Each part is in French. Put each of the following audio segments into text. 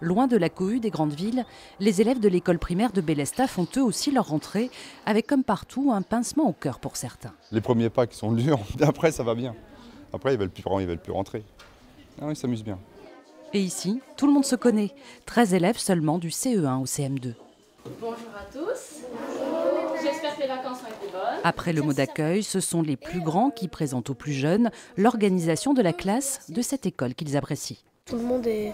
Loin de la cohue des grandes villes, les élèves de l'école primaire de Bélestat font eux aussi leur rentrée, avec comme partout un pincement au cœur pour certains. Les premiers pas qui sont durs, après ça va bien. Après ils veulent plus rentrer. Ah, ils s'amusent bien. Et ici, tout le monde se connaît. 13 élèves seulement du CE1 au CM2. Bonjour à tous. J'espère que les vacances ont été bonnes. Après le mot d'accueil, ce sont les plus grands qui présentent aux plus jeunes l'organisation de la classe de cette école qu'ils apprécient. Tout le monde est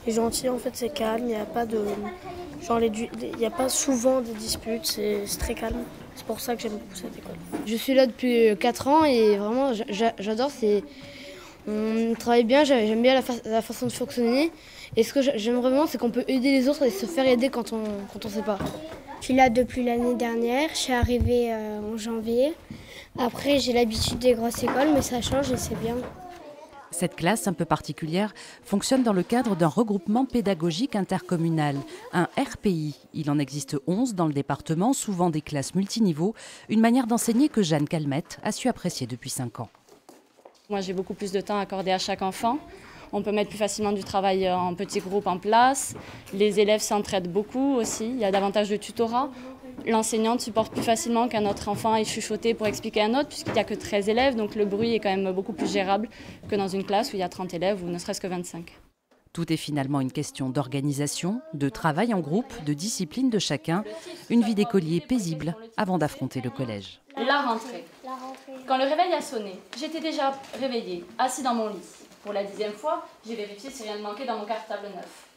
gentil, en fait c'est calme, il n'y a pas de il n'y a pas souvent des disputes, c'est très calme. C'est pour ça que j'aime beaucoup cette école. Je suis là depuis 4 ans et vraiment j'adore, on travaille bien, j'aime bien la façon de fonctionner. Et ce que j'aime vraiment, c'est qu'on peut aider les autres et se faire aider quand on ne sait pas. Je suis là depuis l'année dernière, je suis arrivée en janvier. Après j'ai l'habitude des grosses écoles, mais ça change et c'est bien. Cette classe un peu particulière fonctionne dans le cadre d'un regroupement pédagogique intercommunal, un RPI. Il en existe 11 dans le département, souvent des classes multiniveaux, une manière d'enseigner que Jeanne Calmette a su apprécier depuis 5 ans. Moi, j'ai beaucoup plus de temps accordé à chaque enfant. On peut mettre plus facilement du travail en petits groupes en place. Les élèves s'entraident beaucoup aussi. Il y a davantage de tutorat. L'enseignante supporte plus facilement qu'un autre enfant ait chuchoté pour expliquer à un autre, puisqu'il n'y a que 13 élèves. Donc le bruit est quand même beaucoup plus gérable que dans une classe où il y a 30 élèves ou ne serait-ce que 25. Tout est finalement une question d'organisation, de travail en groupe, de discipline de chacun. Une vie d'écolier paisible avant d'affronter le collège. La rentrée. Quand le réveil a sonné, j'étais déjà réveillée, assis dans mon lit. Pour la 10e fois, j'ai vérifié si rien ne manquait dans mon cartable neuf.